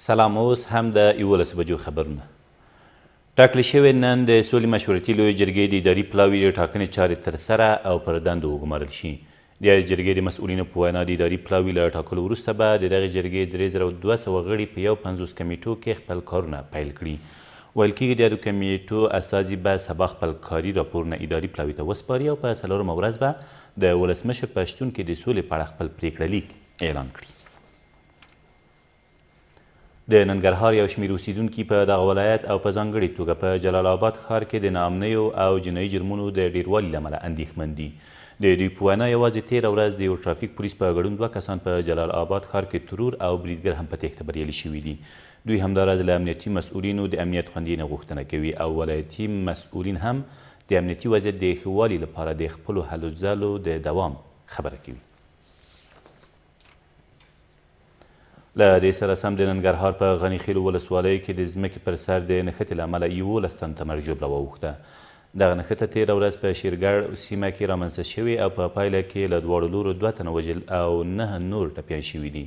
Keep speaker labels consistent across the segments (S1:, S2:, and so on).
S1: سلام، اوس هم د 11 بجو خبرونه. ټاکل شوې نن د سولې مشورتي لویې جرګې د اداري پلاوي د ټاکنې چارې ترسره او پر دندو وګمارل شي. د جرګې د مسؤلینو په وینا د اداري پلاوي له ټاکلو وروسته به د دغې جرګې 3200 غړي په 50 کمیټو کې خپل کارونه پیل کړي. ویل کېږي د یادو کمیټو استازي به سبا خپل کاري راپورونه اداري پلاوي ته وسپاري او په 4مه ورځ به د ولسمشر په شتون کې د سولې په اړه خپل پریکړه لیک اعلان کړي. د ننګرهار یو شمېر اوسیدونکي په دغه ولایت او په ځانګړې توګه په جلال آباد ښار کې د ناامنیو او جنایي جرمونو د ډیروالي له امله اندېښمن دي. د دوی په وینا یوازې تېره ورځ د یو ټرافیک پولیس په ګډون 2 کسان په جلال آباد ښار کې ترور او بریدګر هم په تېښته بریالي شوي دي. دوی همداراز له امنیتي مسؤلینو د امنیت خوندیینه غوښتنه کوي او ولایتي مسؤلین هم د امنیتي وضعیت د ښه والي لپاره د خپلو هلو ځلو د دوام خبره کوي. له دې سره سم د ننګرهار په غني خیلو ولسوالۍ کې د ځمکې پر سر د نښتې له امله 11 تنو ته مرګ ژوبله واوښته. دغه نښته تېره ورځ په شیرګړ سیمه کې رامنځته شوې او په پایله کې له دواړو لورو 2 تنه وژل او 9 نور ټپیان شوي دي.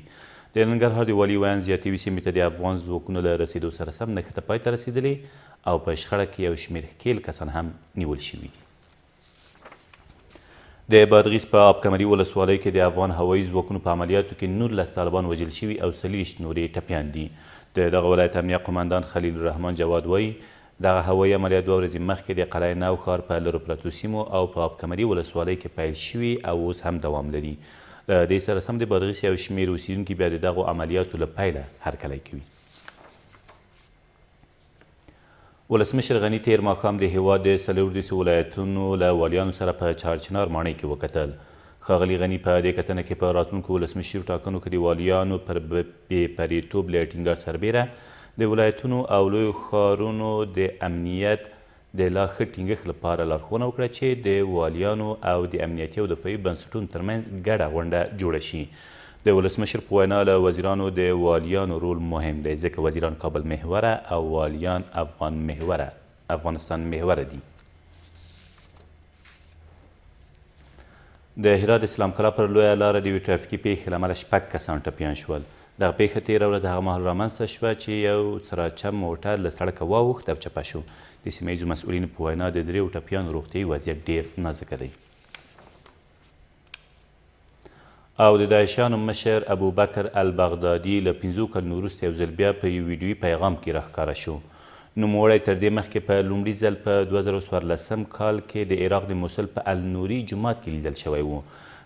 S1: د ننګرهار د والي ویاند زیاتوي سیمې ته د افغان ځواکونو له رسېدو سره سم نښته پای ته رسېدلې او په شخړه کې یو شمېر ښکېل کسان هم نیول شوي دي. د بادغیس په آب کمري ولسوالۍ کې د افغان هوایي ځواکونو په عملیاتو کې 19 طالبان وژل شوي او 40 نور یې ټپیان دي. د دغه ولایت امنیه قماندان خلیل الرحمن جواد وایي دغه هوایي عملیات 2 ورځې مخکې د قلعه نو ښار په لرو پرتو سیمو او په آب کمري ولسوالۍ کې پیل شوي او اوس هم دوام لري. له دې سره سم د بادغیس یو شمېر اوسیدونکي بیا د دغو عملیاتو له پیله هرکلی کوي. ولسمشر غني تېر ماښام د هېواد د 14 ولایتونو له والیانو سره په چارچنار ماڼۍ کې وکتل. ښاغلي غني په دې کتنه کې په راتلونکو ولسمشري ټاکنو کې د والیانو پر بې پرېتوب له ټینګار سربیره د ولایتونو او لویو ښارونو د امنیت د لا ښه ټینګښت لپاره لارښوونه وکړه چې د والیانو او د امنیتي او دفاعي بنسټونو ترمنځ ګډه غونډه جوړه شي. د ولسمشر په وینا له وزیرانو د والیانو رول مهم دی ځکه وزیران کابل محوره او والیان افغانستان محوره دي. د هرات اسلام کلا پر لویه لاره د یوې ټرافیکي پیښې له امله 6 کسان ټپیان شول. دغه پیښه تېره ورځ هغه مهال رامنځته شوه چې یو سراچم موټر له سړکه واوښت او چپه شو. د سیمه ییزو مسؤلینو په وینا د 3 ټپیانو روغتیایي وضعیت ډېر نازکه دی. او د داعشیانو مشر ابوبکر البغدادي له 5 کلونو وروسته یو ځل بیا په یو ویډیویي پیغام کې راښکاره شو. نوموړی تر دې مخکې په لومړي ځل په 2014 کال کې د عراق د موسل په النوري جومات کې لیدل شوی و.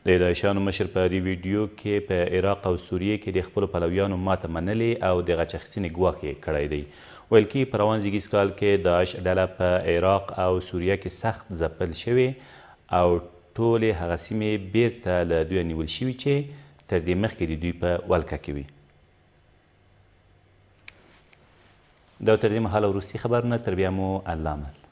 S1: د داعشیانو مشر په دې ویډیو کې په عراق او سوریې کې د خپلو پلویانو ماته منلې او د غچ اخیستنې ګواښ یې کړی دی. ویل کېږي په روان زېږدیز کال کې داعش ډله په عراق او سوریه کې سخت ځپل شوې او ټولې هغه سیمې بیرته له دوی نیول شوي چې تر دې مخکې د دوی په ولکه کې وي. دا تر دې مهاله وروستي خبرونه، تر بیا مو الله مل.